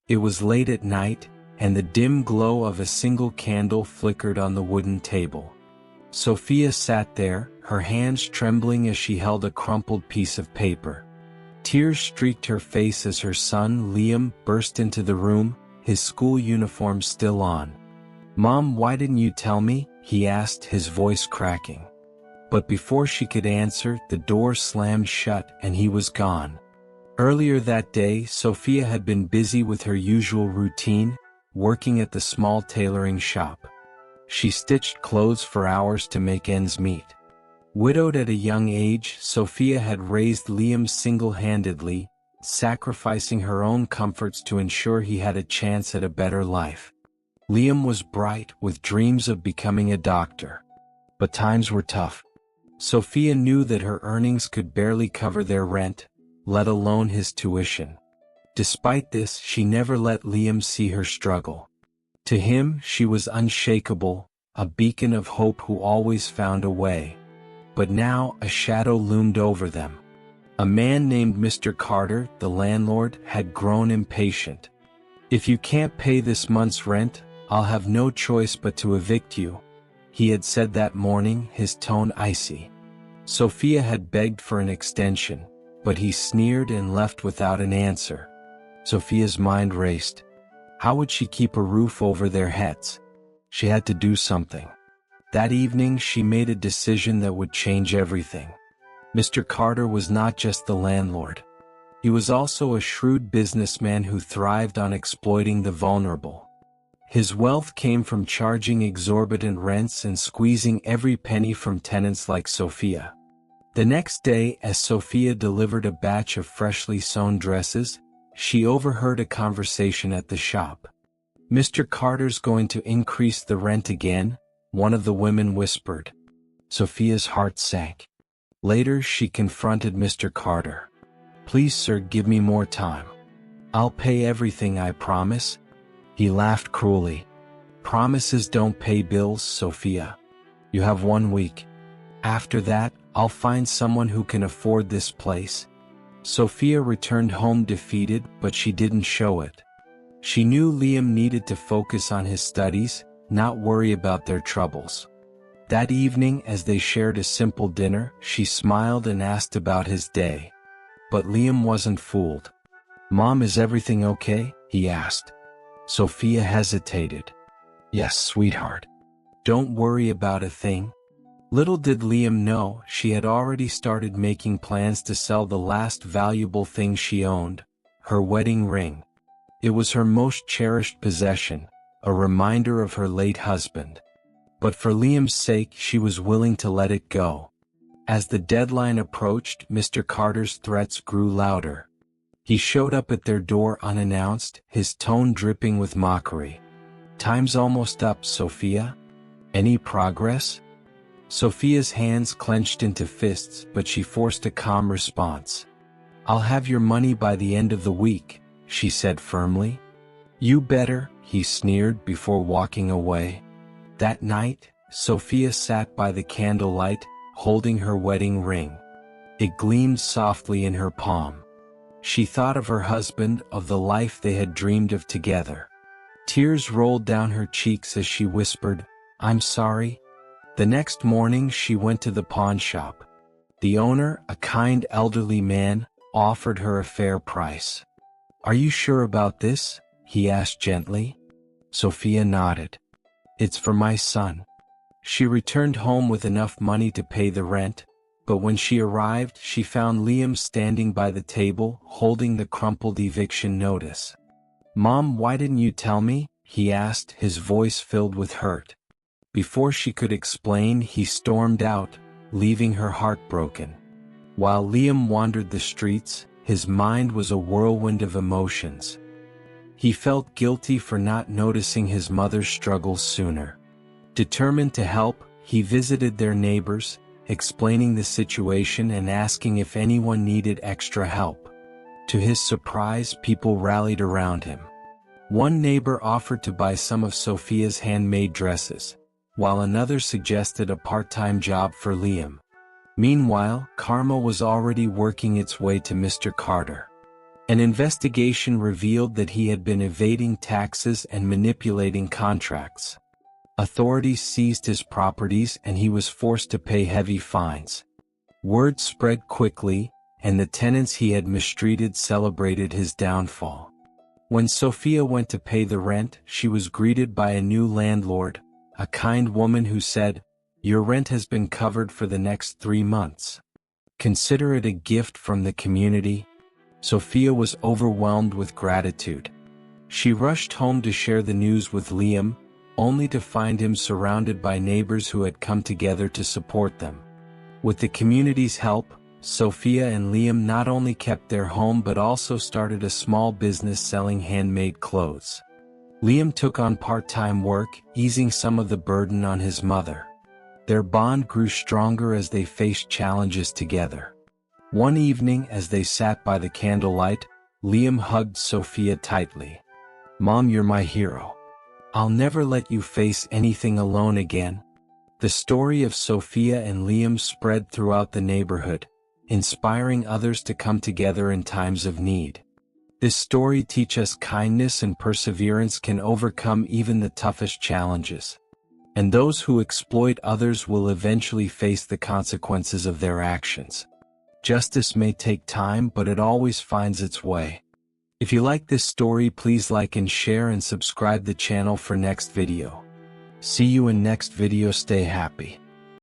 It was late at night, and the dim glow of a single candle flickered on the wooden table. Sophia sat there, her hands trembling as she held a crumpled piece of paper. Tears streaked her face as her son, Liam, burst into the room, his school uniform still on. "Mom, why didn't you tell me?" he asked, his voice cracking. But before she could answer, the door slammed shut and he was gone. Earlier that day, Sophia had been busy with her usual routine, working at the small tailoring shop. She stitched clothes for hours to make ends meet. Widowed at a young age, Sophia had raised Liam single-handedly, sacrificing her own comforts to ensure he had a chance at a better life. Liam was bright, with dreams of becoming a doctor. But times were tough. Sophia knew that her earnings could barely cover their rent, let alone his tuition. Despite this, she never let Liam see her struggle. To him, she was unshakable, a beacon of hope who always found a way. But now, a shadow loomed over them. A man named Mr. Carter, the landlord, had grown impatient. "If you can't pay this month's rent, I'll have no choice but to evict you," he had said that morning, his tone icy. Sophia had begged for an extension, but he sneered and left without an answer. Sophia's mind raced. How would she keep a roof over their heads? She had to do something. That evening she made a decision that would change everything. Mr. Carter was not just the landlord. He was also a shrewd businessman who thrived on exploiting the vulnerable. His wealth came from charging exorbitant rents and squeezing every penny from tenants like Sophia. The next day, as Sophia delivered a batch of freshly sewn dresses, she overheard a conversation at the shop. "Mr. Carter's going to increase the rent again," one of the women whispered. Sophia's heart sank. Later, she confronted Mr. Carter. "Please, sir, give me more time. I'll pay everything, I promise." He laughed cruelly. "Promises don't pay bills, Sophia. You have 1 week. After that, I'll find someone who can afford this place." Sophia returned home defeated, but she didn't show it. She knew Liam needed to focus on his studies, not worry about their troubles. That evening, as they shared a simple dinner, she smiled and asked about his day. But Liam wasn't fooled. "Mom, is everything okay?" he asked. Sophia hesitated. "Yes, sweetheart. Don't worry about a thing." Little did Liam know, she had already started making plans to sell the last valuable thing she owned, her wedding ring. It was her most cherished possession, a reminder of her late husband. But for Liam's sake, she was willing to let it go. As the deadline approached, Mr. Carter's threats grew louder. He showed up at their door unannounced, his tone dripping with mockery. "Time's almost up, Sophia. Any progress?" Sophia's hands clenched into fists, but she forced a calm response. "I'll have your money by the end of the week," she said firmly. "You better," he sneered before walking away. That night, Sophia sat by the candlelight, holding her wedding ring. It gleamed softly in her palm. She thought of her husband, of the life they had dreamed of together. Tears rolled down her cheeks as she whispered, "I'm sorry." The next morning she went to the pawn shop. The owner, a kind elderly man, offered her a fair price. "Are you sure about this?" he asked gently. Sophia nodded. "It's for my son." She returned home with enough money to pay the rent, but when she arrived, she found Liam standing by the table, holding the crumpled eviction notice. "Mom, why didn't you tell me?" he asked, his voice filled with hurt. Before she could explain, he stormed out, leaving her heartbroken. While Liam wandered the streets, his mind was a whirlwind of emotions. He felt guilty for not noticing his mother's struggles sooner. Determined to help, he visited their neighbors, explaining the situation and asking if anyone needed extra help. To his surprise, people rallied around him. One neighbor offered to buy some of Sophia's handmade dresses, while another suggested a part-time job for Liam. Meanwhile, karma was already working its way to Mr. Carter. An investigation revealed that he had been evading taxes and manipulating contracts. Authorities seized his properties and he was forced to pay heavy fines. Word spread quickly, and the tenants he had mistreated celebrated his downfall. When Sophia went to pay the rent, she was greeted by a new landlord, a kind woman who said, "Your rent has been covered for the next 3 months. Consider it a gift from the community." Sophia was overwhelmed with gratitude. She rushed home to share the news with Liam, only to find him surrounded by neighbors who had come together to support them. With the community's help, Sophia and Liam not only kept their home but also started a small business selling handmade clothes. Liam took on part-time work, easing some of the burden on his mother. Their bond grew stronger as they faced challenges together. One evening, as they sat by the candlelight, Liam hugged Sophia tightly. "Mom, you're my hero. I'll never let you face anything alone again." The story of Sophia and Liam spread throughout the neighborhood, inspiring others to come together in times of need. This story teaches us kindness and perseverance can overcome even the toughest challenges. And those who exploit others will eventually face the consequences of their actions. Justice may take time, but it always finds its way. If you like this story, please like and share and subscribe the channel for next video. See you in next video. Stay happy.